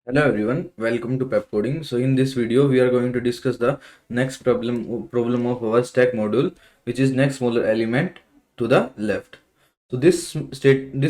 Hello everyone, welcome to Pepcoding. So in this video, we are going to discuss the next problem of our stack module, which is next smaller element to the left. So this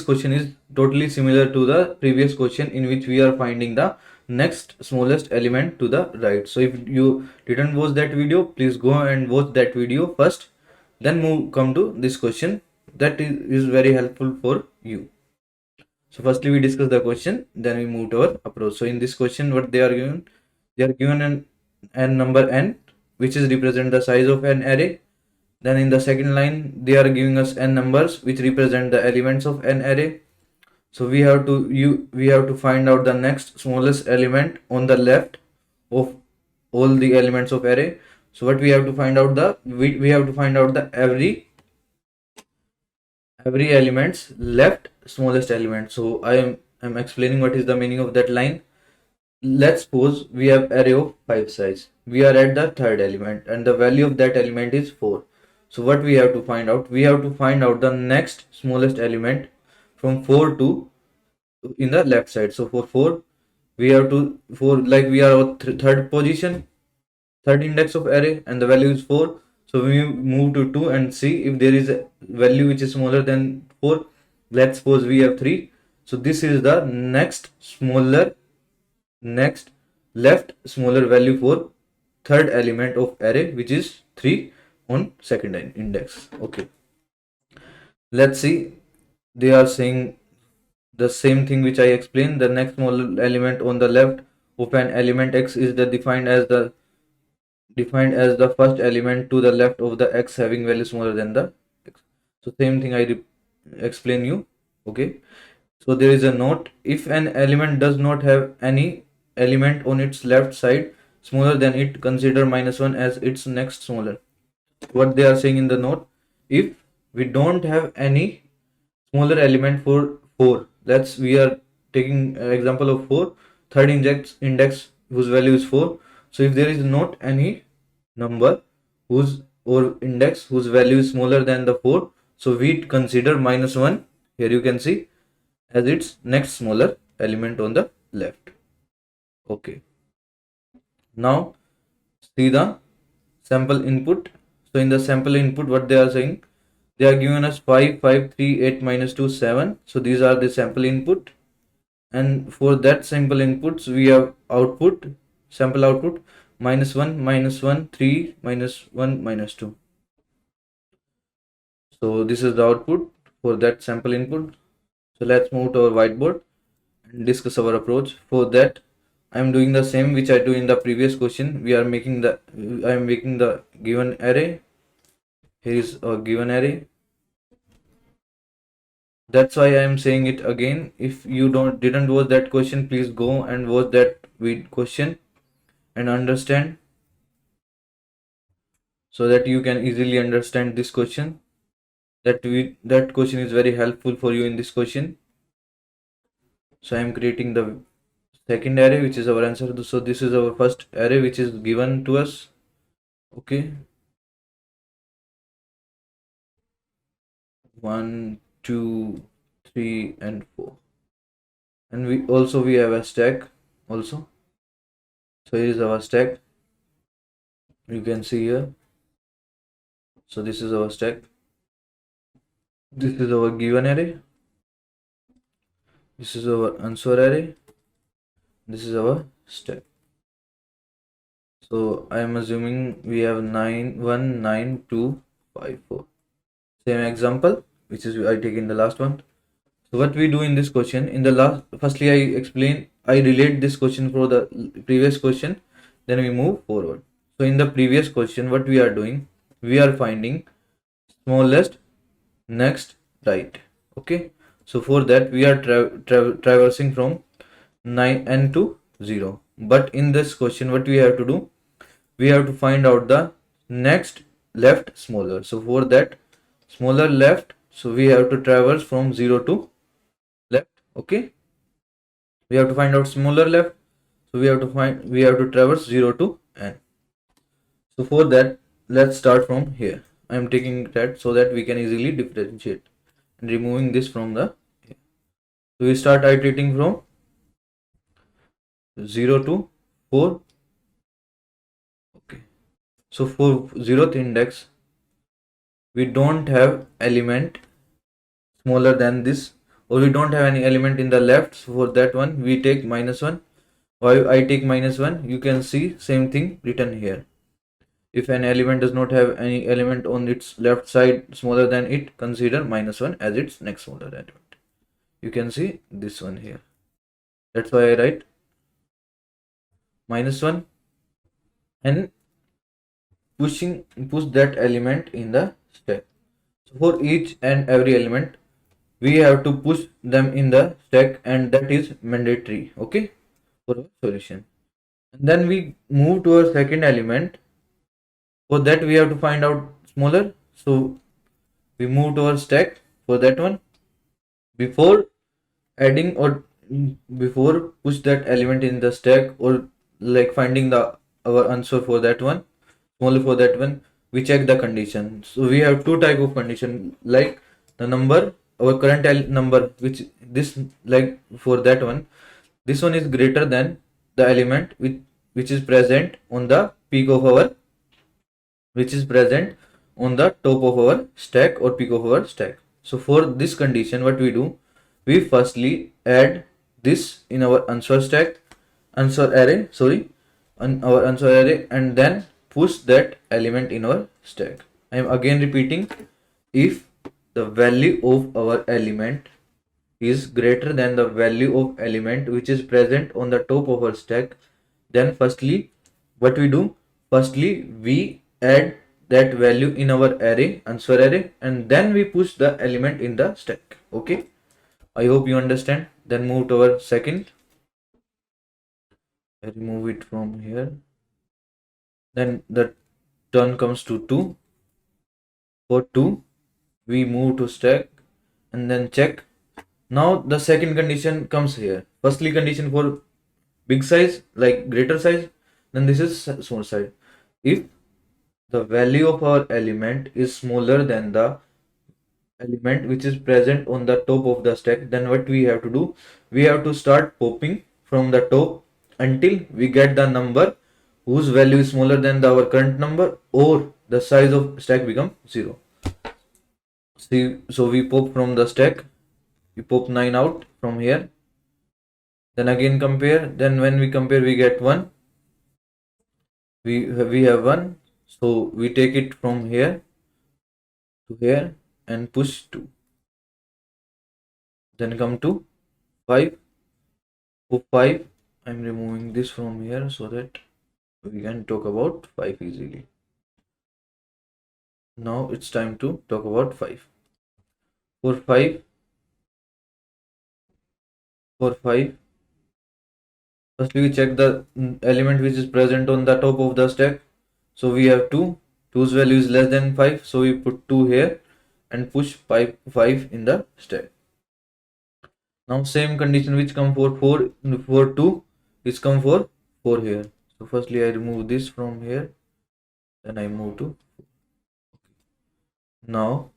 question is totally similar to the previous question in which we are finding the next smallest element to the right. So if you didn't watch that video, please go and watch that video first, then come to this question. That is very helpful for you. So firstly we discuss the question, then we move to our approach. So in this question, what they are given an number n, which is represent the size of an array. Then in the second line, they are giving us n numbers, which represent the elements of an array. So we have to find out the next smallest element on the left of all the elements of array. So what we have to find out we have to find out the every element's left smallest element. So I'm explaining what is the meaning of that line. Let's suppose we have array of 5 size. We are at the third element and the value of that element is 4. So what we have to find out? We have to find out the next smallest element from 4 to in the left side. So for 4, we have to, for like we are at third position, third index of array, and the value is 4. So we move to 2 and see if there is a value which is smaller than 4. Let's suppose we have 3. So this is the next left smaller value for third element of array, which is 3 on second index. Okay, let's see. They are saying the same thing which I explained. The next smaller element on the left of an element x is defined as the first element to the left of the x having value smaller than the x. So same thing I explain you. Okay, so there is a note: if an element does not have any element on its left side smaller than it, consider -1 as its next smaller. What they are saying in the note: if we don't have any smaller element for 4, we are taking an example of 4, third index whose value is 4. So if there is not any number whose or index whose value is smaller than the 4, so we consider -1, here you can see, as its next smaller element on the left. Okay, now see the sample input. So in the sample input, what they are saying, they are giving us 5, 5, 3, 8, -2, 7. So these are the sample input, and for that sample inputs we have sample output -1, -1, 3, -1, -2. So this is the output for that sample input. So let's move to our whiteboard and discuss our approach. For that, I am doing the same which I do in the previous question. I am making the given array. Here is a given array. That's why I am saying it again. If you didn't watch that question, please go and watch that question and understand, so that you can easily understand this question. That question is very helpful for you in this question. So I am creating the second array, which is our answer. So this is our first array which is given to us. Okay, 1, 2, 3, and 4, and we have a stack also. So here is our stack, you can see here. So this is our stack, this is our given array, this is our answer array, this is our stack. So I am assuming we have 9, 1, 9, 2, 5, 4. Same example which is I take in the last one. So what we do in this question, firstly I relate this question for the previous question, then we move forward. So in the previous question, what we are doing, we are finding smallest next right. Okay, so for that we are traversing from 9n to 0. But in this question, what we have to do, we have to find out the next left smaller. So for that smaller left, so we have to traverse from 0 to left. Okay, we have to find out smaller left, so we have to traverse 0 to n. So for that, let's start from here. I am taking that so that we can easily differentiate and removing this from the. So we start iterating from 0 to 4. Okay. So for 0th index, we don't have element smaller than this, or we don't have any element in the left. So for that one, we take -1. Why I take -1? You can see same thing written here. If an element does not have any element on its left side smaller than it, consider -1 as its next smaller element. You can see this one here. That's why I write -1 and push that element in the stack. So for each and every element, we have to push them in the stack, and that is mandatory, okay, for our solution. And then we move to our second element. For that, we have to find out smaller. So we move to our stack for that one. Before adding or before push that element in the stack, or like finding the our answer for that one, smaller for that one, we check the condition. So we have two type of condition, like the number, our current number, which this, like for that one, this one is greater than the element which is present on the peak of our, which is present on the top of our stack or peak of our stack. So for this condition, what we do, we firstly add this in our answer stack, answer array, sorry, on our answer array, and then push that element in our stack. I am again repeating, if the value of our element is greater than the value of element which is present on the top of our stack, then firstly what we do, firstly we add that value in our array, answer array, and then we push the element in the stack. Okay, I hope you understand. Then move to our second. I remove it from here. Then the turn comes to 2. For 2, we move to stack and then check. Now the second condition comes here. Firstly condition for big size, like greater size, then this is small size. If the value of our element is smaller than the element which is present on the top of the stack, then what we have to do, we have to start popping from the top until we get the number whose value is smaller than our current number, or the size of stack become 0. See, so we pop from the stack, we pop 9 out from here, then again compare, then when we compare we get 1, we have 1, so we take it from here to here and push 2, then come to 5. For 5, I'm removing this from here so that we can talk about 5 easily. Now it's time to talk about 5. For 5, firstly we check the element which is present on the top of the stack. So we have 2, 2's value is less than 5, so we put 2 here and push 5 in the stack. Now same condition which come for 4, for 2 is come for 4 here. So firstly I remove this from here, then I move to, now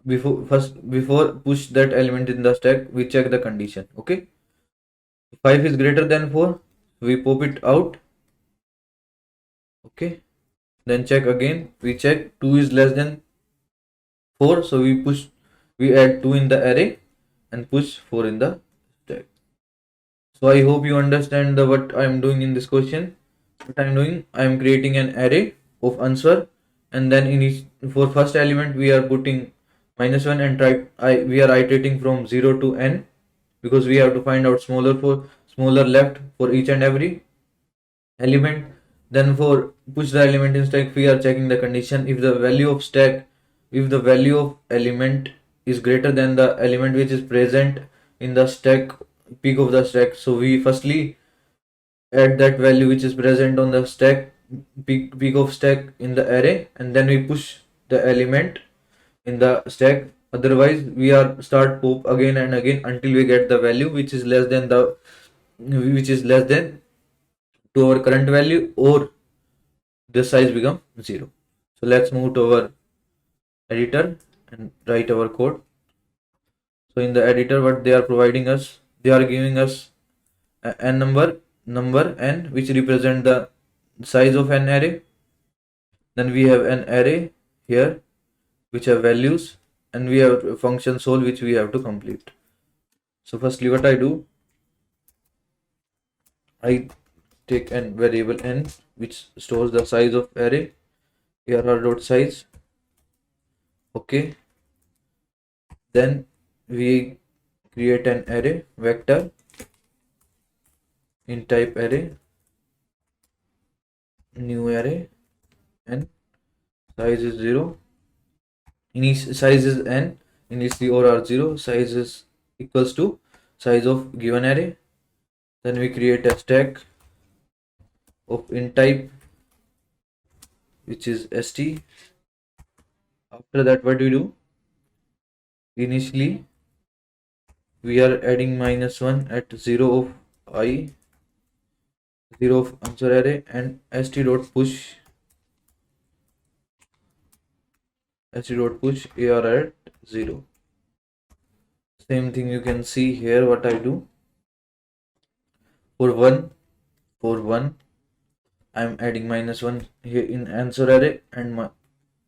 before push that element in the stack, we check the condition. Okay, 5 is greater than 4, we pop it out. Okay, then check again, we check 2 is less than 4, so we add 2 in the array and push 4 in the stack. So I hope you understand what I am doing in this question. What I am doing, I am creating an array of answer, and then in each, for first element we are putting -1 and we are iterating from 0 to n, because we have to find out smaller left for each and every element. Then for push the element in stack, we are checking the condition. If the value of element is greater than the element which is present in the stack, peak of the stack, so we firstly add that value which is present on the stack, peak of stack in the array, and then we push the element in the stack. Otherwise we are start pop again and again until we get the value which is less than to our current value, or the size become 0. So let's move to our editor and write our code. So in the editor, what they are providing us, they are giving us n number n which represent the size of an array. Then we have an array here which have values, and we have a function sol which we have to complete. So firstly what I do, I take an variable n which stores the size of array, arr.size. Okay, then we create an array vector in type array, new array, and size is 0, size is n, initially or are 0, size is equals to size of given array. Then we create a stack of int type which is st. After that what we do, initially we are adding -1 at 0 of I, 0 of answer array, and st dot push ar at 0. Same thing you can see here. What I do, for 1 I'm adding -1 here in answer array and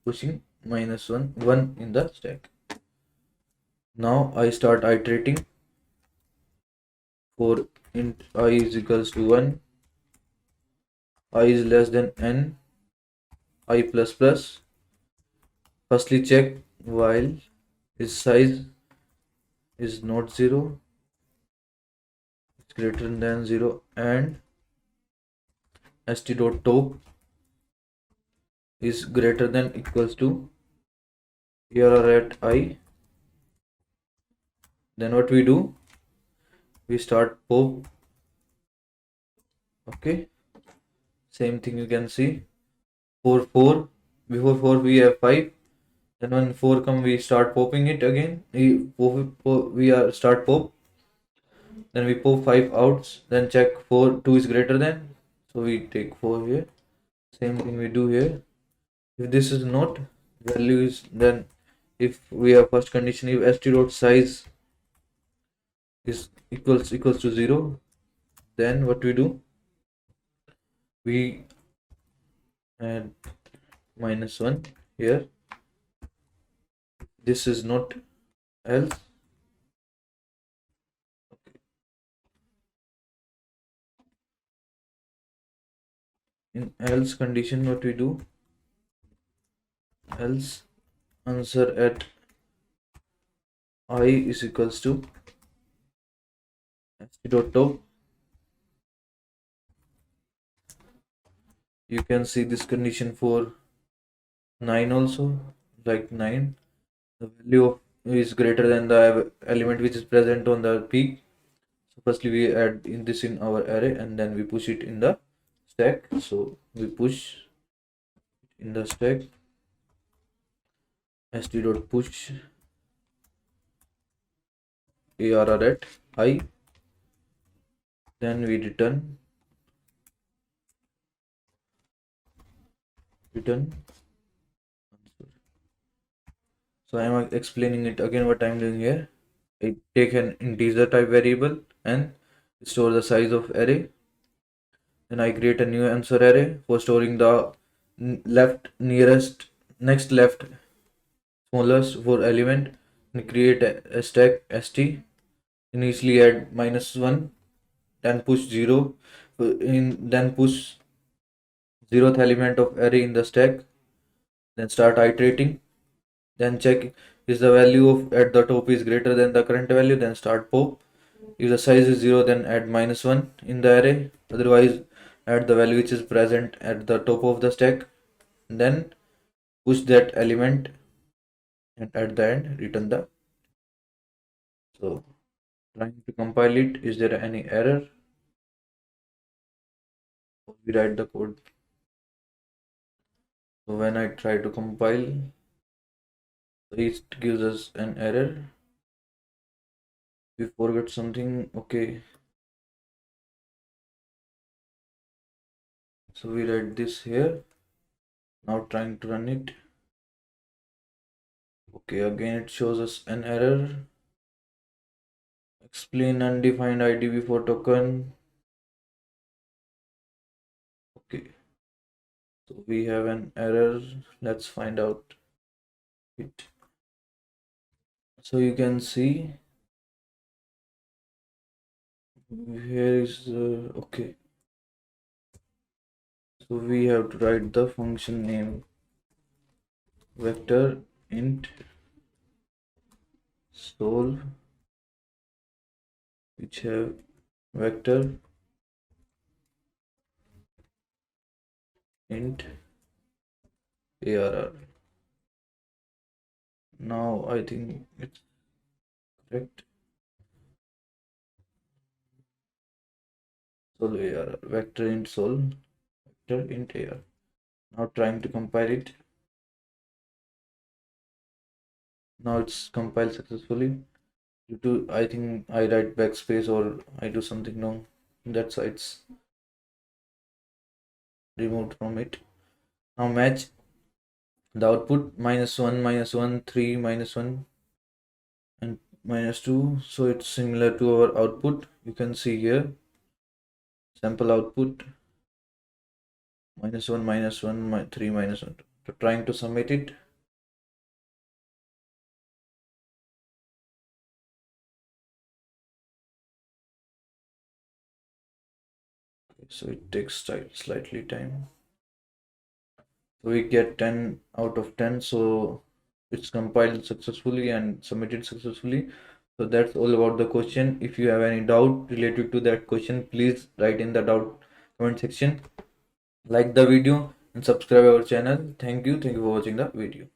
pushing -1 in the stack. Now I start iterating. For int I is equals to 1, I is less than n, I plus plus. Firstly check while his size is not 0, it's greater than 0, and st dot top is greater than equals to arr at I. Then what we do, we start pop. Okay, same thing you can see. For 4, before 4 we have 5. Then when 4 come, we start popping it again. We start pop. Then we pop 5 outs. Then check 4, 2 is greater than. So we take 4 here. Same thing we do here. If this is not, value is, then if we have first condition, if st dot size is equals to 0, then what we do, we add -1 here. This is not else. In else condition, what we do, else answer at I is equals to st dot top. You can see this condition for 9 also, like 9, the value of is greater than the element which is present on the peak. So firstly we add in this in our array, and then we push it in the stack. So we push in the stack, st dot push arr at I, then we return answer. So I am explaining it again what I am doing here. I take an integer type variable and store the size of array. Then I create a new answer array for storing the next left smallest for element, and create a stack st. Initially add -1, then push 0, then push 0th element of array in the stack. Then start iterating. Then check is the value of at the top is greater than the current value. Then start pop. If the size is 0, then add -1 in the array. Otherwise, add the value which is present at the top of the stack. Then push that element, and at the end return the. So trying to compile it. Is there any error? We write the code. So when I try to compile, it gives us an error. We forgot something. Okay. So we write this here. Now trying to run it. Okay, again it shows us an error. Explain undefined ID before token. So we have an error. Let's find out it. So you can see here is okay. So we have to write the function name vector int solve, which have vector int arr. Now I think it's correct. Solve arr, vector int solve, vector int arr. Now trying to compile it. Now it's compiled successfully. Due to, I think I write backspace or I do something wrong. That's why it's removed from it. Now match the output -1, 3, -1 and -2. So it's similar to our output. You can see here sample output -1, -1, 3, -1. So trying to submit it. So it takes slightly time. So we get 10 out of 10. So it's compiled successfully and submitted successfully. So that's all about the question. If you have any doubt related to that question, please write in the doubt comment section. Like the video and subscribe our channel. Thank you for watching the video.